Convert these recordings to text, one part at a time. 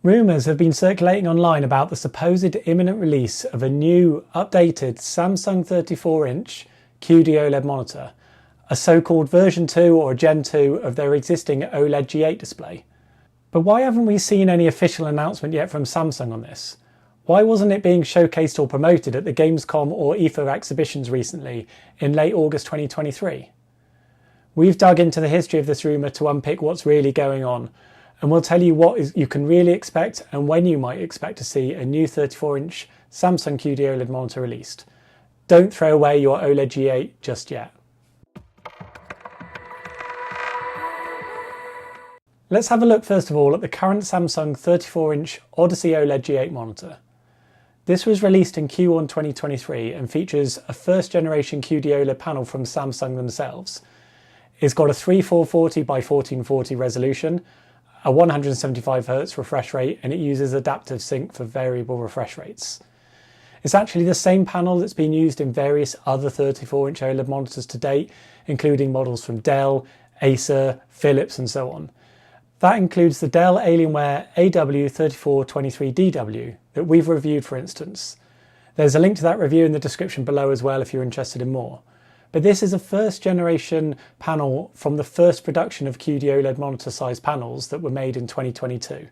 Rumours have been circulating online about the supposed imminent release of a new, updated Samsung 34-inch QD-OLED monitor, a so-called version 2 or Gen 2 of their existing OLED G8 display. But why haven't we seen any official announcement yet from Samsung on this? Why wasn't it being showcased or promoted at the Gamescom or IFA exhibitions recently in late August 2023? We've dug into the history of this rumour to unpick what's really going on, and we'll tell you what you can really expect and when you might expect to see a new 34-inch Samsung QD-OLED monitor released. Don't throw away your OLED G8 just yet. Let's have a look first of all at the current Samsung 34-inch Odyssey OLED G8 monitor. This was released in Q1 2023 and features a first generation QD-OLED panel from Samsung themselves. It's got a 3440 by 1440 resolution, a 175Hz refresh rate, and it uses adaptive sync for variable refresh rates. It's actually the same panel that's been used in various other 34-inch OLED monitors to date, including models from Dell, Acer, Philips and so on. That includes the Dell Alienware AW3423DW that we've reviewed, for instance. There's a link to that review in the description below as well if you're interested in more. But this is a first generation panel from the first production of QD-OLED monitor size panels that were made in 2022.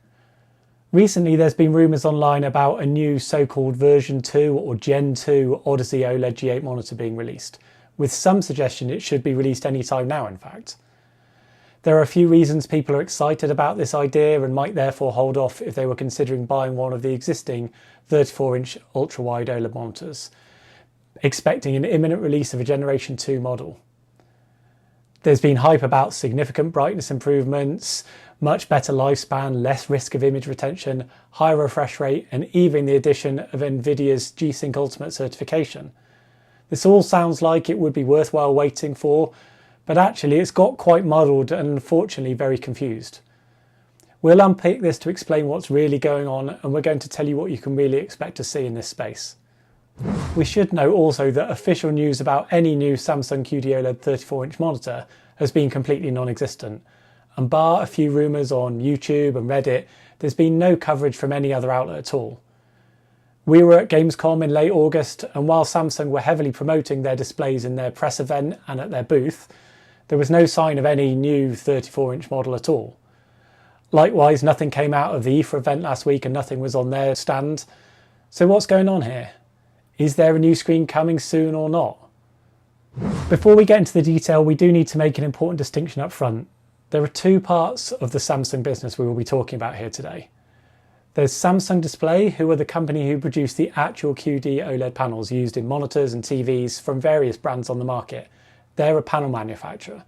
Recently there's been rumours online about a new so-called version 2 or Gen 2 Odyssey OLED G8 monitor being released, with some suggestion it should be released anytime now in fact. There are a few reasons people are excited about this idea and might therefore hold off if they were considering buying one of the existing 34-inch ultra-wide OLED monitors, expecting an imminent release of a Generation 2 model. There's been hype about significant brightness improvements, much better lifespan, less risk of image retention, higher refresh rate, and even the addition of NVIDIA's G-Sync Ultimate certification. This all sounds like it would be worthwhile waiting for, but actually it's got quite muddled and unfortunately very confused. We'll unpick this to explain what's really going on, and we're going to tell you what you can really expect to see in this space. We should note also that official news about any new Samsung QD-OLED 34-inch monitor has been completely non-existent, and bar a few rumours on YouTube and Reddit, there's been no coverage from any other outlet at all. We were at Gamescom in late August, and while Samsung were heavily promoting their displays in their press event and at their booth, there was no sign of any new 34-inch model at all. Likewise, nothing came out of the IFA event last week and nothing was on their stand. So what's going on here? Is there a new screen coming soon or not? Before we get into the detail, we do need to make an important distinction up front. There are two parts of the Samsung business we will be talking about here today. There's Samsung Display, who are the company who produce the actual QD OLED panels used in monitors and TVs from various brands on the market. They're a panel manufacturer.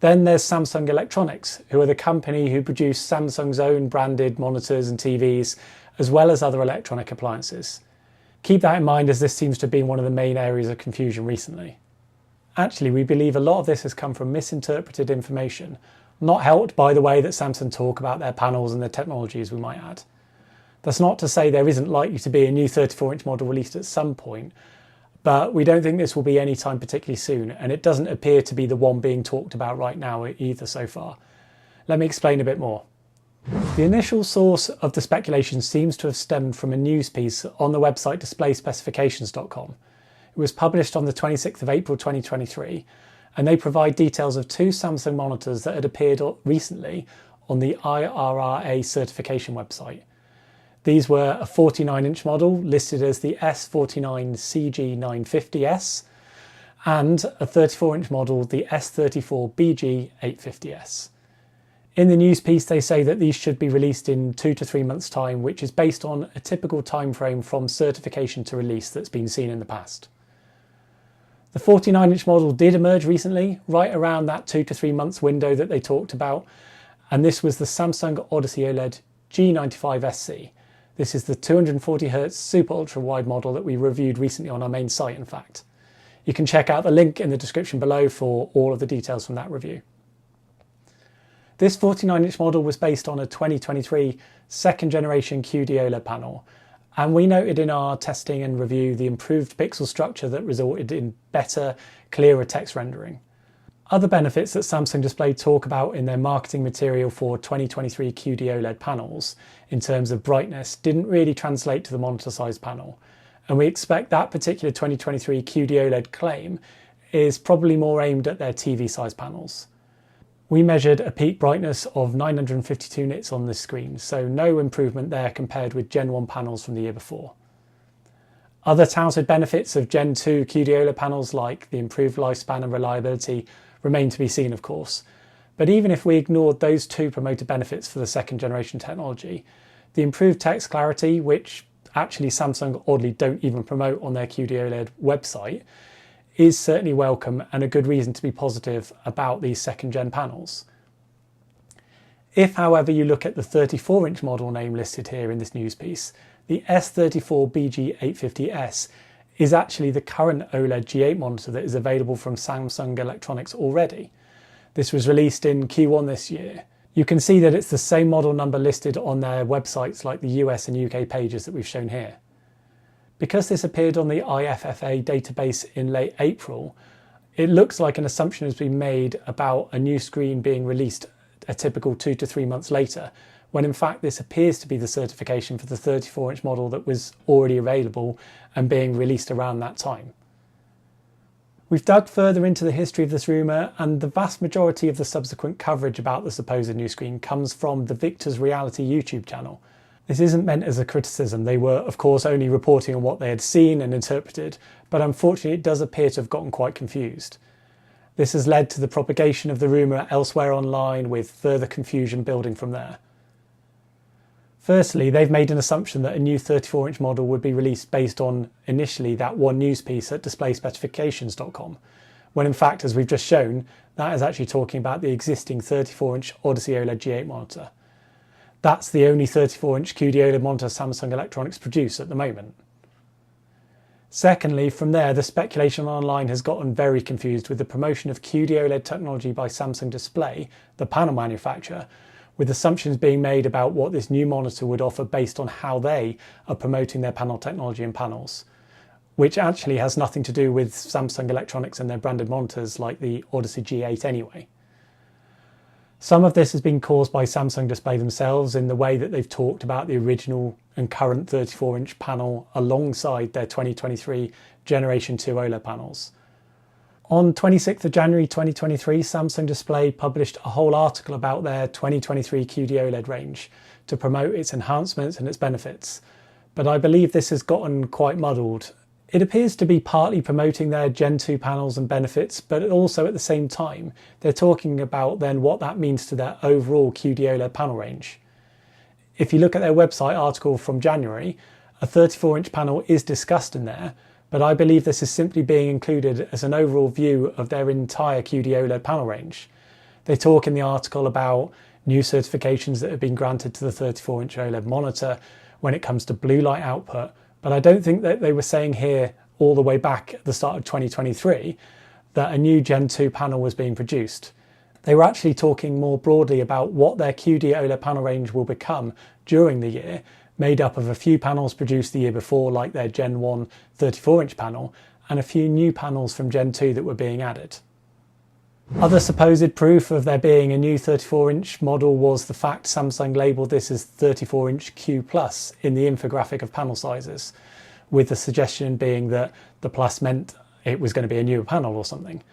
Then there's Samsung Electronics, who are the company who produce Samsung's own branded monitors and TVs, as well as other electronic appliances. Keep that in mind as this seems to be one of the main areas of confusion recently. Actually, we believe a lot of this has come from misinterpreted information, not helped by the way that Samsung talk about their panels and their technologies, we might add. That's not to say there isn't likely to be a new 34-inch model released at some point, but we don't think this will be any time particularly soon, and it doesn't appear to be the one being talked about right now either so far. Let me explain a bit more. The initial source of the speculation seems to have stemmed from a news piece on the website displayspecifications.com. It was published on the 26th of April 2023, and they provide details of two Samsung monitors that had appeared recently on the IRRA certification website. These were a 49-inch model listed as the S49CG950S and a 34-inch model, the S34BG850S. In the news piece, they say that these should be released in 2 to 3 months' time, which is based on a typical time frame from certification to release that's been seen in the past. The 49-inch model did emerge recently, right around that 2 to 3 months window that they talked about, and this was the Samsung Odyssey OLED G95SC. This is the 240Hz super ultra wide model that we reviewed recently on our main site, in fact. You can check out the link in the description below for all of the details from that review. This 49-inch model was based on a 2023 second generation QD OLED panel, and we noted in our testing and review the improved pixel structure that resulted in better, clearer text rendering. Other benefits that Samsung Display talk about in their marketing material for 2023 QD-OLED panels in terms of brightness didn't really translate to the monitor size panel, and we expect that particular 2023 QD-OLED claim is probably more aimed at their TV size panels. We measured a peak brightness of 952 nits on this screen, so no improvement there compared with Gen 1 panels from the year before. Other touted benefits of Gen 2 QD-OLED panels, like the improved lifespan and reliability, remain to be seen, of course. But even if we ignored those two promoted benefits for the second generation technology, the improved text clarity, which actually Samsung oddly don't even promote on their QD-OLED website, is certainly welcome and a good reason to be positive about these second gen panels. If, however, you look at the 34-inch model name listed here in this news piece, the S34BG850S is actually the current OLED G8 monitor that is available from Samsung Electronics already. This was released in Q1 this year. You can see that it's the same model number listed on their websites like the US and UK pages that we've shown here. Because this appeared on the IFFA database in late April, it looks like an assumption has been made about a new screen being released a typical 2 to 3 months later, when in fact this appears to be the certification for the 34-inch model that was already available and being released around that time. We've dug further into the history of this rumour, and the vast majority of the subsequent coverage about the supposed new screen comes from the Victor's Reality YouTube channel. This isn't meant as a criticism. They were, of course, only reporting on what they had seen and interpreted, but unfortunately it does appear to have gotten quite confused. This has led to the propagation of the rumour elsewhere online, with further confusion building from there. Firstly, they've made an assumption that a new 34-inch model would be released based on, initially, that one news piece at displayspecifications.com, when in fact, as we've just shown, that is actually talking about the existing 34-inch Odyssey OLED G8 monitor. That's the only 34-inch QD-OLED monitor Samsung Electronics produce at the moment. Secondly, from there, the speculation online has gotten very confused with the promotion of QD-OLED technology by Samsung Display, the panel manufacturer, with assumptions being made about what this new monitor would offer based on how they are promoting their panel technology in panels, which actually has nothing to do with Samsung Electronics and their branded monitors like the Odyssey G8 anyway. Some of this has been caused by Samsung Display themselves in the way that they've talked about the original and current 34-inch panel alongside their 2023 Generation 2 OLED panels. On 26th of January 2023, Samsung Display published a whole article about their 2023 QD-OLED range to promote its enhancements and its benefits, but I believe this has gotten quite muddled. It appears to be partly promoting their Gen 2 panels and benefits, but also at the same time, they're talking about then what that means to their overall QD-OLED panel range. If you look at their website article from January, a 34-inch panel is discussed in there, but I believe this is simply being included as an overall view of their entire QD-OLED panel range. They talk in the article about new certifications that have been granted to the 34-inch OLED monitor when it comes to blue light output, but I don't think that they were saying here all the way back at the start of 2023 that a new Gen 2 panel was being produced. They were actually talking more broadly about what their QD-OLED panel range will become during the year, made up of a few panels produced the year before, like their Gen 1 34-inch panel, and a few new panels from Gen 2 that were being added. Other supposed proof of there being a new 34-inch model was the fact Samsung labelled this as 34-inch Q+ in the infographic of panel sizes, with the suggestion being that the plus meant it was going to be a newer panel or something.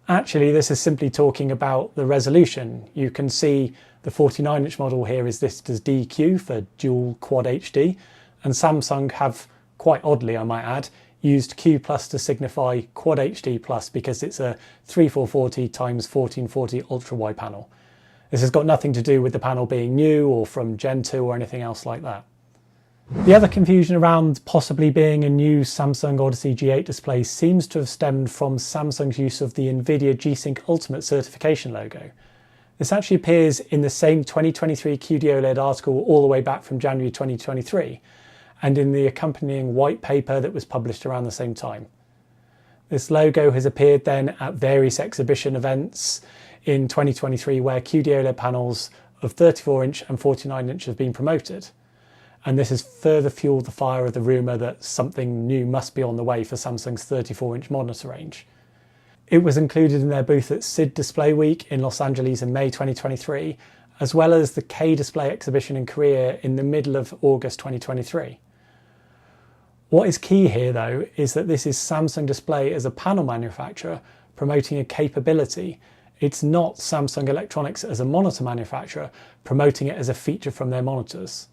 Actually, this is simply talking about the resolution. You can see the 49-inch model here is listed as DQ for Dual Quad HD, and Samsung have, quite oddly I might add, used Q+ to signify Quad HD+ because it's a 3440 x 1440 ultra-wide panel. This has got nothing to do with the panel being new or from Gen 2 or anything else like that. The other confusion around possibly being a new Samsung Odyssey G8 display seems to have stemmed from Samsung's use of the NVIDIA G-Sync Ultimate certification logo. This actually appears in the same 2023 QD-OLED article all the way back from January 2023, and in the accompanying white paper that was published around the same time. This logo has appeared then at various exhibition events in 2023 where QD-OLED panels of 34-inch and 49-inch have been promoted. And this has further fueled the fire of the rumour that something new must be on the way for Samsung's 34-inch monitor range. It was included in their booth at SID Display Week in Los Angeles in May 2023, as well as the K-Display exhibition in Korea in the middle of August 2023. What is key here though is that this is Samsung Display as a panel manufacturer promoting a capability. It's not Samsung Electronics as a monitor manufacturer promoting it as a feature from their monitors.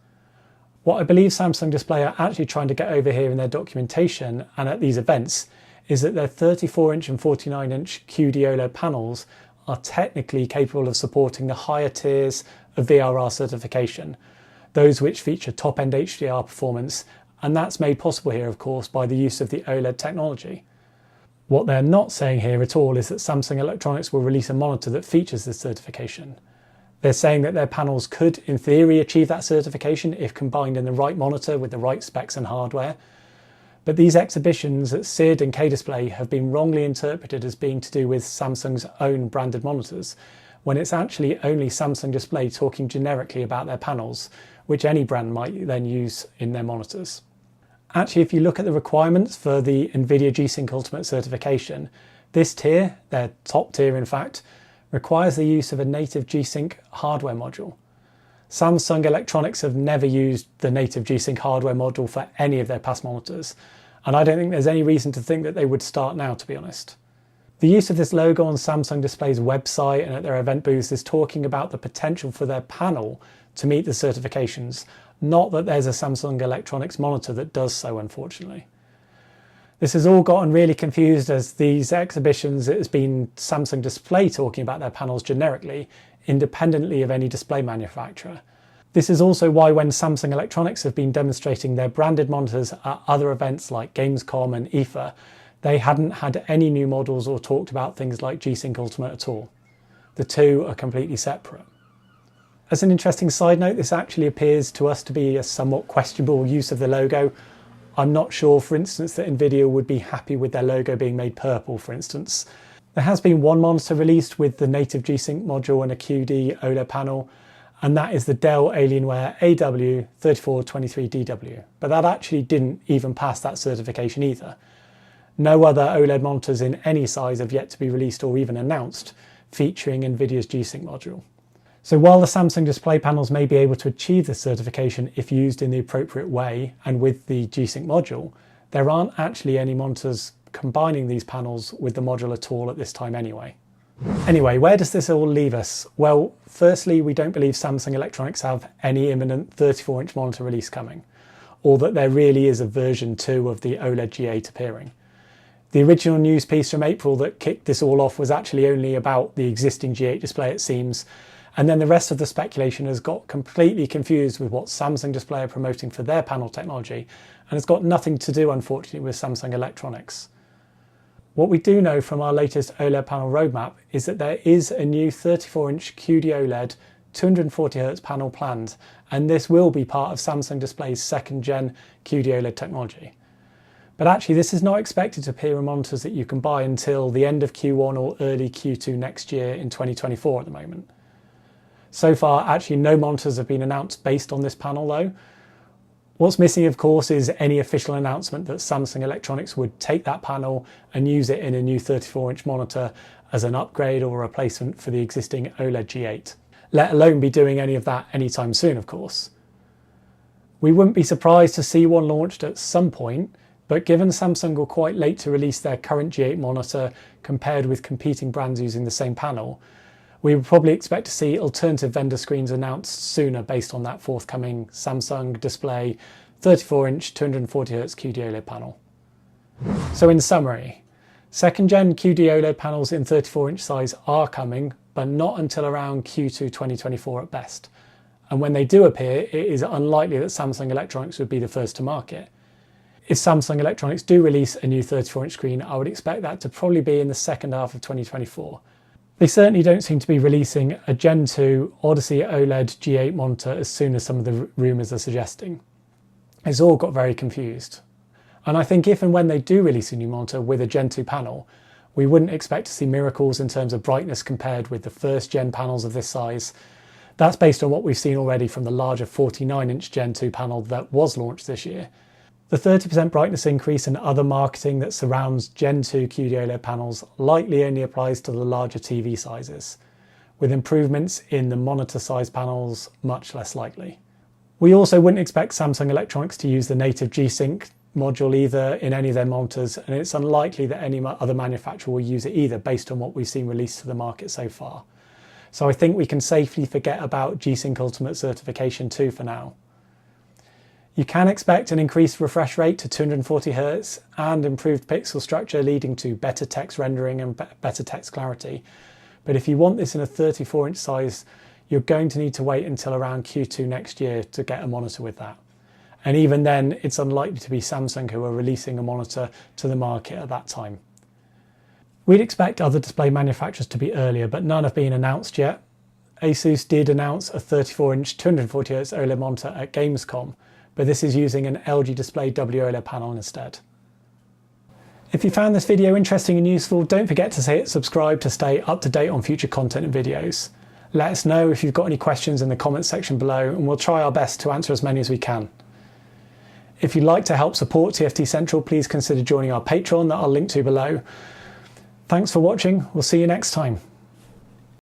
What I believe Samsung Display are actually trying to get over here in their documentation and at these events is that their 34-inch and 49-inch QD-OLED panels are technically capable of supporting the higher tiers of VRR certification, those which feature top-end HDR performance, and that's made possible here, of course, by the use of the OLED technology. What they're not saying here at all is that Samsung Electronics will release a monitor that features this certification. They're saying that their panels could, in theory, achieve that certification if combined in the right monitor with the right specs and hardware. But these exhibitions at SID and K-Display have been wrongly interpreted as being to do with Samsung's own branded monitors, when it's actually only Samsung Display talking generically about their panels, which any brand might then use in their monitors. Actually, if you look at the requirements for the NVIDIA G-Sync Ultimate certification, this tier, their top tier in fact, requires the use of a native G-Sync hardware module. Samsung Electronics have never used the native G-Sync hardware module for any of their past monitors, and I don't think there's any reason to think that they would start now, to be honest. The use of this logo on Samsung Display's website and at their event booths is talking about the potential for their panel to meet the certifications, not that there's a Samsung Electronics monitor that does so, unfortunately. This has all gotten really confused as these exhibitions, it has been Samsung Display talking about their panels generically, independently of any display manufacturer. This is also why when Samsung Electronics have been demonstrating their branded monitors at other events like Gamescom and IFA, they hadn't had any new models or talked about things like G-Sync Ultimate at all. The two are completely separate. As an interesting side note, this actually appears to us to be a somewhat questionable use of the logo. I'm not sure, for instance, that NVIDIA would be happy with their logo being made purple, for instance. There has been one monitor released with the native G-Sync module and a QD OLED panel, and that is the Dell Alienware AW3423DW, but that actually didn't even pass that certification either. No other OLED monitors in any size have yet to be released or even announced featuring NVIDIA's G-Sync module. So while the Samsung Display panels may be able to achieve this certification if used in the appropriate way and with the G-Sync module, there aren't actually any monitors combining these panels with the module at all at this time anyway. Anyway, where does this all leave us? Well, firstly, we don't believe Samsung Electronics have any imminent 34-inch monitor release coming, or that there really is a version 2 of the OLED G8 appearing. The original news piece from April that kicked this all off was actually only about the existing G8 display, it seems, and then the rest of the speculation has got completely confused with what Samsung Display are promoting for their panel technology, and has got nothing to do, unfortunately, with Samsung Electronics. What we do know from our latest OLED panel roadmap is that there is a new 34-inch QD-OLED 240Hz panel planned, and this will be part of Samsung Display's second-gen QD-OLED technology. But actually, this is not expected to appear in monitors that you can buy until the end of Q1 or early Q2 next year in 2024 at the moment. So far, actually, no monitors have been announced based on this panel though. What's missing, of course, is any official announcement that Samsung Electronics would take that panel and use it in a new 34-inch monitor as an upgrade or a replacement for the existing OLED G8, let alone be doing any of that anytime soon, of course. We wouldn't be surprised to see one launched at some point, but given Samsung were quite late to release their current G8 monitor compared with competing brands using the same panel, we would probably expect to see alternative vendor screens announced sooner based on that forthcoming Samsung Display 34-inch 240Hz QD-OLED panel. So in summary, second-gen QD-OLED panels in 34-inch size are coming, but not until around Q2 2024 at best. And when they do appear, it is unlikely that Samsung Electronics would be the first to market. If Samsung Electronics do release a new 34-inch screen, I would expect that to probably be in the second half of 2024. They certainly don't seem to be releasing a Gen 2 Odyssey OLED G8 monitor as soon as some of the rumours are suggesting. It's all got very confused. And I think if and when they do release a new monitor with a Gen 2 panel, we wouldn't expect to see miracles in terms of brightness compared with the first gen panels of this size. That's based on what we've seen already from the larger 49-inch Gen 2 panel that was launched this year. The 30% brightness increase and other marketing that surrounds Gen 2 QD-OLED panels likely only applies to the larger TV sizes, with improvements in the monitor size panels much less likely. We also wouldn't expect Samsung Electronics to use the native G-Sync module either in any of their monitors, and it's unlikely that any other manufacturer will use it either based on what we've seen released to the market so far. So I think we can safely forget about G-Sync Ultimate certification too for now. You can expect an increased refresh rate to 240Hz and improved pixel structure leading to better text rendering and better text clarity. But if you want this in a 34-inch size, you're going to need to wait until around Q2 next year to get a monitor with that. And even then, it's unlikely to be Samsung who are releasing a monitor to the market at that time. We'd expect other display manufacturers to be earlier, but none have been announced yet. Asus did announce a 34-inch 240Hz OLED monitor at Gamescom, but this is using an LG Display WOLED panel instead. If you found this video interesting and useful, don't forget to hit subscribe to stay up to date on future content and videos. Let us know if you've got any questions in the comments section below, and we'll try our best to answer as many as we can. If you'd like to help support TFT Central, please consider joining our Patreon that I'll link to below. Thanks for watching. We'll see you next time.